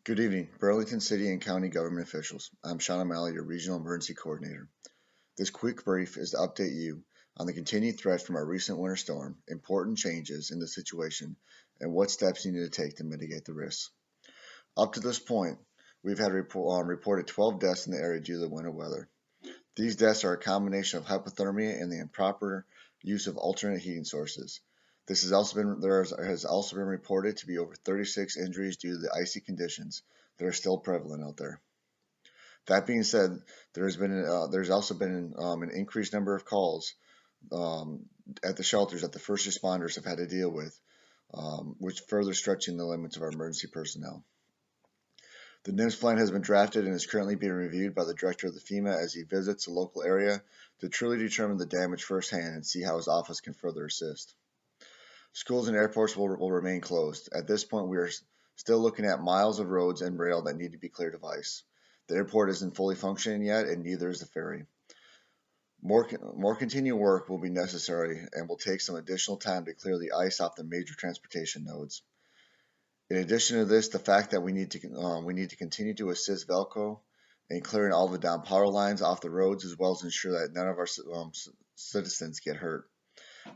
Good evening, Burlington City and County government officials. I'm SOMalley, your Regional Emergency Coordinator. This quick brief is to update you on the continued threat from our recent winter storm, important changes in the situation, and what steps you need to take to mitigate the risks. Up to this point, we've had reported 12 deaths in the area due to the winter weather. These deaths are a combination of hypothermia and the improper use of alternate heating sources. There has also been reported to be over 36 injuries due to the icy conditions that are still prevalent out there. That being said, there's also been an increased number of calls at the shelters that the first responders have had to deal with, which further stretching the limits of our emergency personnel. The NIMS plan has been drafted and is currently being reviewed by the director of the FEMA as he visits the local area to truly determine the damage firsthand and see how his office can further assist. Schools and airports will remain closed. At this point, we are still looking at miles of roads and rail that need to be cleared of ice. The airport isn't fully functioning yet, and neither is the ferry. More continued work will be necessary and will take some additional time to clear the ice off the major transportation nodes. In addition to this, the fact that we need to continue to assist Velco in clearing all the down power lines off the roads, as well as ensure that none of our citizens get hurt.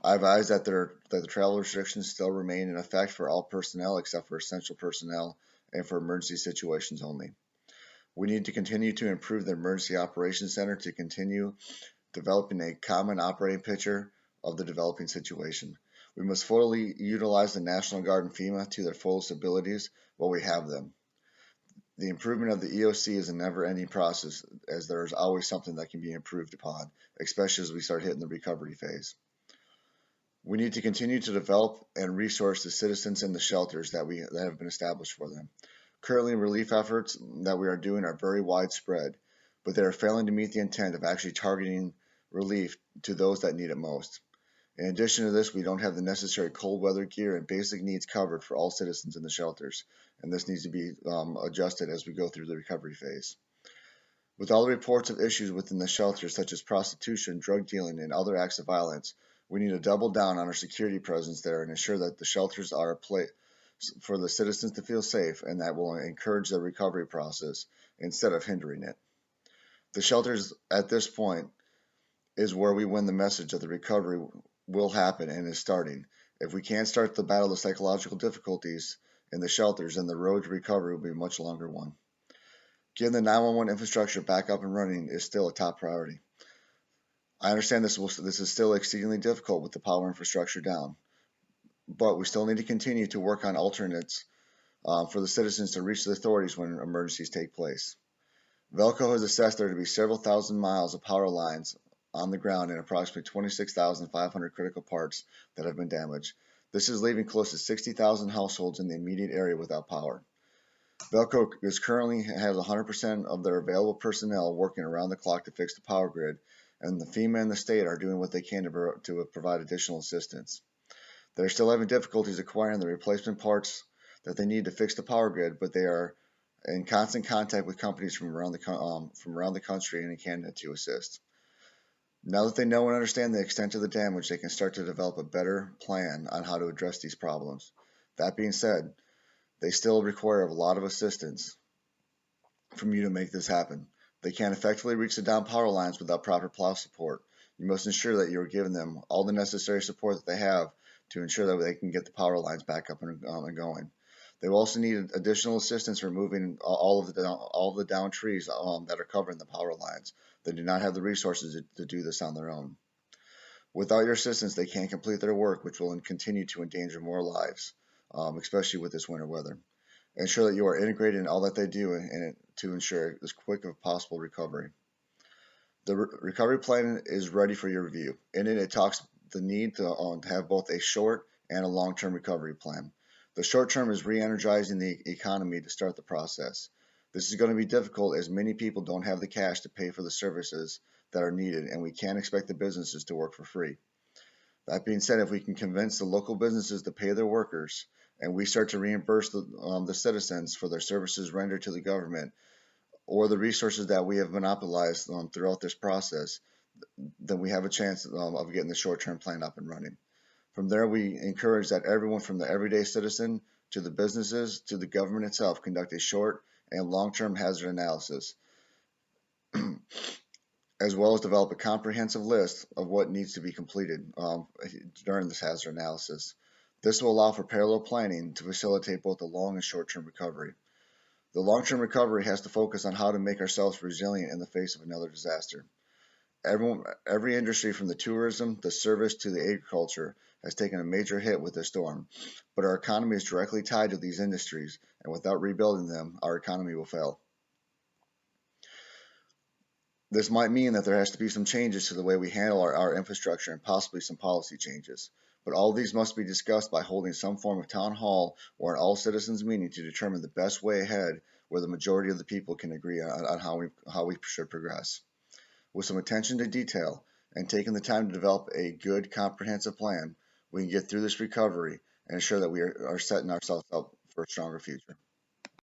I advise that the travel restrictions still remain in effect for all personnel except for essential personnel and for emergency situations only. We need to continue to improve the Emergency Operations Center to continue developing a common operating picture of the developing situation. We must fully utilize the National Guard and FEMA to their fullest abilities while we have them. The improvement of the EOC is a never-ending process, as there is always something that can be improved upon, especially as we start hitting the recovery phase. We need to continue to develop and resource the citizens in the shelters that have been established for them. Currently, relief efforts that we are doing are very widespread, but they are failing to meet the intent of actually targeting relief to those that need it most. In addition to this, we don't have the necessary cold weather gear and basic needs covered for all citizens in the shelters, and this needs to be adjusted as we go through the recovery phase. With all the reports of issues within the shelters, such as prostitution, drug dealing, and other acts of violence, we need to double down on our security presence there and ensure that the shelters are a place for the citizens to feel safe, and that will encourage the recovery process instead of hindering it. The shelters at this point is where we win the message that the recovery will happen and is starting. If we can't start the battle of psychological difficulties in the shelters, then the road to recovery will be a much longer one. Getting the 911 infrastructure back up and running is still a top priority. I understand this is still exceedingly difficult with the power infrastructure down, but we still need to continue to work on alternates for the citizens to reach the authorities when emergencies take place. Velco has assessed there to be several thousand miles of power lines on the ground and approximately 26,500 critical parts that have been damaged. This is leaving close to 60,000 households in the immediate area without power. Velco currently has 100% of their available personnel working around the clock to fix the power grid, and the FEMA and the state are doing what they can to provide additional assistance. They're still having difficulties acquiring the replacement parts that they need to fix the power grid, but they are in constant contact with companies from around the country and in Canada to assist. Now that they know and understand the extent of the damage, they can start to develop a better plan on how to address these problems. That being said, they still require a lot of assistance from you to make this happen. They can't effectively reach the down power lines without proper plow support. You must ensure that you are giving them all the necessary support that they have to ensure that they can get the power lines back up and going. They will also need additional assistance removing all of the down trees that are covering the power lines. They do not have the resources to do this on their own. Without your assistance, they can't complete their work, which will continue to endanger more lives, especially with this winter weather. Ensure that you are integrated in all that they do to ensure as quick of possible recovery. The recovery plan is ready for your review. In it, it talks the need to have both a short and a long-term recovery plan. The short term is re-energizing the economy to start the process. This is going to be difficult as many people don't have the cash to pay for the services that are needed, and we can't expect the businesses to work for free. That being said, if we can convince the local businesses to pay their workers, and we start to reimburse the citizens for their services rendered to the government, or the resources that we have monopolized throughout this process, then we have a chance of getting the short-term plan up and running. From there, we encourage that everyone from the everyday citizen to the businesses, to the government itself, conduct a short and long-term hazard analysis, as well as develop a comprehensive list of what needs to be completed during this hazard analysis. This will allow for parallel planning to facilitate both the long and short-term recovery. The long-term recovery has to focus on how to make ourselves resilient in the face of another disaster. Every industry from the tourism, the service, to the agriculture has taken a major hit with this storm, but our economy is directly tied to these industries, and without rebuilding them, our economy will fail. This might mean that there has to be some changes to the way we handle our infrastructure and possibly some policy changes. But all of these must be discussed by holding some form of town hall or an all citizens meeting to determine the best way ahead where the majority of the people can agree on how we should progress. With some attention to detail and taking the time to develop a good comprehensive plan, we can get through this recovery and ensure that we are setting ourselves up for a stronger future.